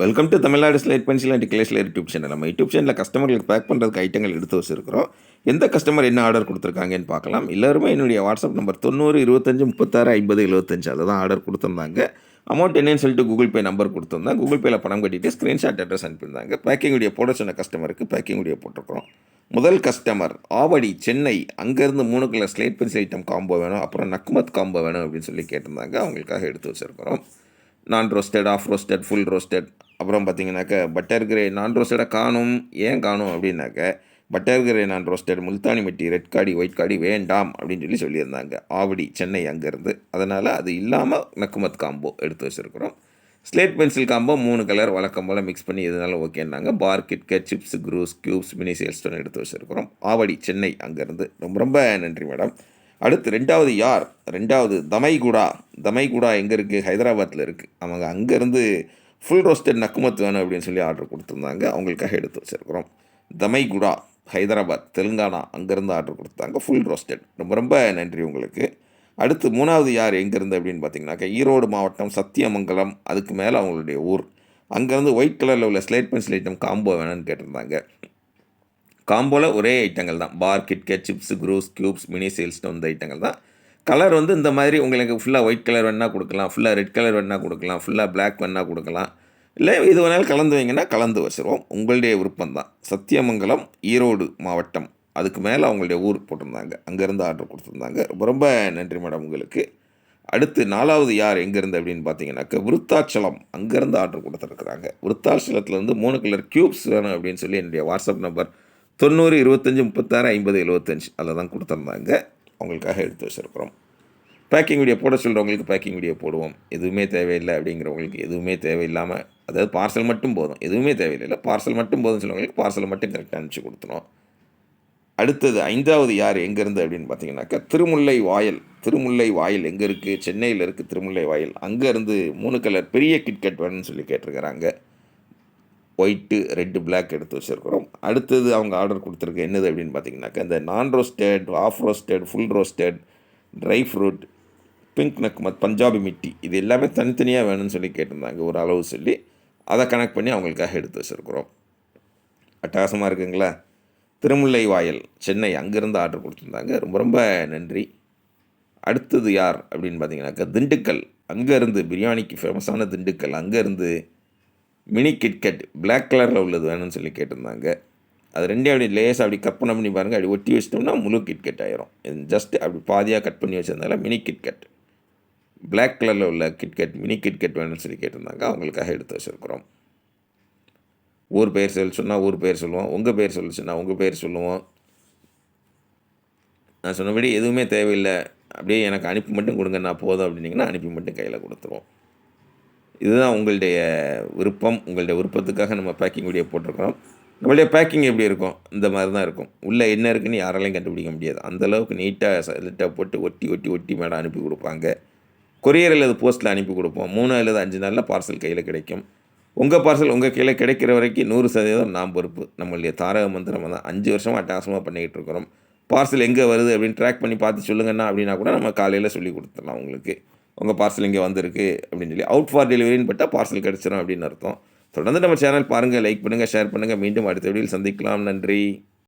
Welcome to Tamil Nadu slate pencil and clay slate YouTube channel. நம்ம YouTube சேனலில் கஸ்டமர்களுக்கு back பண்ணுறதுக்கு ஐட்டங்கள் எடுத்து வச்சுருக்கிறோம். எந்த கஸ்டமர் என்ன ஆர்டர் கொடுத்துருக்காங்கன்னு பார்க்கலாம். எல்லாருமே என்னுடைய வாட்ஸ்அப் நம்பர் 90 25 36 50 75 அதில் தான் ஆர்டர் கொடுத்துருந்தாங்க. அமௌண்ட் என்னன்னு சொல்லிட்டு கூகுள் பே நம்பர் கொடுத்துருந்தேன். கூகுள் பேயில் பணம் கட்டிட்டு ஸ்க்ரீன்ஷாட் அட்ரஸ் அனுப்பியிருந்தாங்க. பேக்கிங் வீடியோ போட சொன்ன கஸ்டமருக்கு பேக்கிங் வீடியோ போட்டிருக்கிறோம். முதல் கஸ்டமர் ஆவடி சென்னை, அங்கேருந்து 3 colour slate pencil item combo வேணும், அப்புறம் நக்மத் காம்போ வேணும் அப்படின்னு சொல்லி கேட்டிருந்தாங்க. அவங்களுக்காக எடுத்து வச்சுருக்கிறோம். நான் roasted, half roasted, full roasted, அப்புறம் பார்த்தீங்கன்னாக்க பட்டர் கிரே நான் ரோஸ்டடாக காணும். ஏன் காணும் அப்படின்னாக்க பட்டர் கிரே நான் ரோஸ்டட், முல்தானி மெட்டி, ரெட் காடி, ஒயிட் காடி வேண்டாம் அப்படின்னு சொல்லியிருந்தாங்க. ஆவடி சென்னை அங்கேருந்து. அதனால் அது இல்லாமல் நக்குமத் காம்போ எடுத்து வச்சுருக்குறோம். ஸ்லேட் பென்சில் காம்போ 3 கலர் வழக்கம் போல் மிக்ஸ் பண்ணி எதுனாலும் ஓகேன்னாங்க. பார், கிட்கட், சிப்ஸ், க்ரூஸ், க்யூப்ஸ், மினி சேல்ஸ்டோன் எடுத்து வச்சுருக்கிறோம். ஆவடி சென்னை அங்கேருந்து. ரொம்ப ரொம்ப நன்றி மேடம். அடுத்து ரெண்டாவது தமைகுடா எங்கே இருக்குது? ஹைதராபாத்தில் இருக்குது. அவங்க அங்கேருந்து ஃபுல் ரோஸ்டட் நக்குமத் வேணும் அப்படின்னு சொல்லி ஆர்டர் கொடுத்துருந்தாங்க. அவங்களுக்காக எடுத்து வச்சுருக்குறோம். தமைகுடா, ஹைதராபாத், தெலுங்கானா அங்கேருந்து ஆர்டர் கொடுத்தாங்க. Full roasted. ரொம்ப ரொம்ப நன்றி உங்களுக்கு. அடுத்து 3வது எங்கேருந்து அப்படின்னு பார்த்தீங்கன்னாக்கா ஈரோடு மாவட்டம் சத்தியமங்கலம், அதுக்கு மேலே அவங்களுடைய ஊர். அங்கேருந்து ஒயிட் கலரில் உள்ள ஸ்லேட் பென்சில் ஐட்டம் காம்போ வேணும்னு கேட்டிருந்தாங்க. காம்போவில் ஒரே ஐட்டங்கள் தான். பார், கிட்கட், சிப்ஸ், க்ரூஸ், க்யூப்ஸ், மினி சேல்ஸ்டோன் இந்த ஐட்டங்கள் தான். கலர் இந்த மாதிரி உங்களுக்கு ஃபுல்லாக ஒயிட் கலர் வேணால் கொடுக்கலாம், ஃபுல்லாக ரெட் கலர் வேணால் கொடுக்கலாம், ஃபுல்லாக பிளாக் வேணால் கொடுக்கலாம், இல்லை இது வேணாலும் கலந்து வைங்கன்னா கலந்து வச்சுருவோம். உங்களுடைய விருப்பம் தான். சத்தியமங்கலம், ஈரோடு மாவட்டம், அதுக்கு மேலே அவங்களுடைய ஊர் போட்டிருந்தாங்க. அங்கேருந்து ஆர்டர் கொடுத்துருந்தாங்க. ரொம்ப ரொம்ப நன்றி மேடம் உங்களுக்கு. அடுத்து 4வது எங்கேருந்து அப்படின்னு பார்த்தீங்கன்னாக்க விருத்தாச்சலம், அங்கேருந்து ஆர்டர் கொடுத்துருக்குறாங்க. விருத்தாச்சலத்துலேருந்து 3 கலர் க்யூப்ஸ் வேணும் அப்படின்னு சொல்லி என்னுடைய வாட்ஸ்அப் நம்பர் 90 25 36 50 75 அதில் தான் கொடுத்துருந்தாங்க. அவங்களுக்காக எடுத்து வச்சுருக்குறோம். பேக்கிங் வீடியோ போட சொல்கிறவங்களுக்கு பேக்கிங் வீடியோ போடுவோம். எதுவுமே தேவையில்லை அப்படிங்கிறவங்களுக்கு எதுவுமே தேவையில்லாமல், அதாவது பார்சல் மட்டும் போதும், எதுவுமே தேவையில்லை, பார்சல் மட்டும் போதும்னு சொல்கிறவங்களுக்கு பார்சலை மட்டும் கரெக்டாக அனுப்பிச்சி கொடுத்துரும். அடுத்தது 5வது எங்கேருந்து அப்படின்னு பார்த்தீங்கன்னாக்கா திருமுல்லை வாயில் எங்கே இருக்குது? சென்னையில் இருக்குது திருமுல்லை வாயில். அங்கேருந்து 3 கலர் பெரிய கிட்கட் வேணும்னு சொல்லி கேட்டிருக்கிறாங்க. ஒயிட்டு, ரெட்டு, பிளாக் எடுத்து வச்சுருக்கிறோம். அடுத்தது அவங்க ஆர்டர் கொடுத்துருக்கு என்னது அப்படின்னு பார்த்தீங்கன்னாக்கா இந்த non roasted, half roasted, full roasted, dry fruit, pink நக்மத், பஞ்சாபி மிட்டி, இது எல்லாமே தனித்தனியாக வேணும்னு சொல்லி கேட்டிருந்தாங்க. ஒரு அளவு சொல்லி அதை கனெக்ட் பண்ணி அவங்களுக்காக எடுத்து வச்சுருக்குறோம். அட்டகாசமாக இருக்குங்களா? திருமுல்லை வாயில் சென்னை அங்கேருந்து ஆர்டர் கொடுத்துருந்தாங்க. ரொம்ப ரொம்ப நன்றி. அடுத்தது அப்படின்னு பார்த்தீங்கன்னாக்கா திண்டுக்கல், அங்கேருந்து பிரியாணிக்கு ஃபேமஸான திண்டுக்கல், அங்கேருந்து மினி கிட்கட் பிளாக் கலரில் உள்ளது வேணும்னு சொல்லி கேட்டிருந்தாங்க. அது ரெண்டே அப்படி லேஸாக அப்படி கட் பண்ணி பாருங்கள். அப்படி ஒட்டி வச்சிட்டோம்னா முழு கிட்கட் ஆயிரும். ஜஸ்ட் அப்படி பாதியாக கட் பண்ணி வச்சிருந்தால மினி கிட்கட், பிளாக் கலரில் உள்ள கிட்கட், மினி கிட்கட் வேணும்னு சொல்லி கேட்டிருந்தாங்க. அவங்களுக்காக எடுத்து வச்சுருக்குறோம். ஊர் பேர் சொன்னால் ஊர் பேர் சொல்லுவோம், உங்கள் பேர் சொன்னால் உங்கள் பேர் சொல்லுவோம். நான் சொன்னபடி எதுவுமே தேவையில்லை, அப்படியே எனக்கு அனுப்பி மட்டும் கொடுங்க, நான் போதும் அப்படின்னிங்கன்னா அனுப்பி மட்டும் கையில் கொடுத்துருவோம். இதுதான் உங்களுடைய விருப்பம். உங்களுடைய விருப்பத்துக்காக நம்ம பேக்கிங் வீடியோ போட்டிருக்கிறோம். நம்மளுடைய பேக்கிங் எப்படி இருக்கும்? இந்த மாதிரி தான் இருக்கும். உள்ளே என்ன இருக்குன்னு யாராலையும் கண்டுபிடிக்க முடியாது. அந்தளவுக்கு நீட்டாக போட்டு ஒட்டி மேடம் அனுப்பி கொடுப்பாங்க. கொரியர் அல்லது போஸ்ட்டில் அனுப்பி கொடுப்போம். 3 அல்லது 5 நாளில் பார்சல் கையில் கிடைக்கும். உங்கள் பார்சல் உங்கள் கையில் கிடைக்கிற வரைக்கும் 100% நாம் பொறுப்பு. நம்மளுடைய தாரக மந்திரம் தான். 5 வருஷமாக அட்டகாசமாக பண்ணிக்கிட்டு இருக்கிறோம். பார்சல் எங்கே வருது அப்படின்னு ட்ராக் பண்ணி பார்த்து சொல்லுங்கன்னா அப்படின்னா கூட நம்ம காலையில் சொல்லி கொடுத்துடலாம். உங்களுக்கு உங்கள் பார்சல் இங்கே வந்திருக்கு அப்படின்னு சொல்லி அவுட் ஃபார் டெலிவரின்னு பட்டால் பார்சல் கிடச்சிரும் அப்படின்னு அர்த்தம். தொடர்ந்து நம்ம சேனல் பாருங்கள், லைக் பண்ணுங்கள், ஷேர் பண்ணுங்கள். மீண்டும் அடுத்த வீடியோவில் சந்திக்கலாம். நன்றி.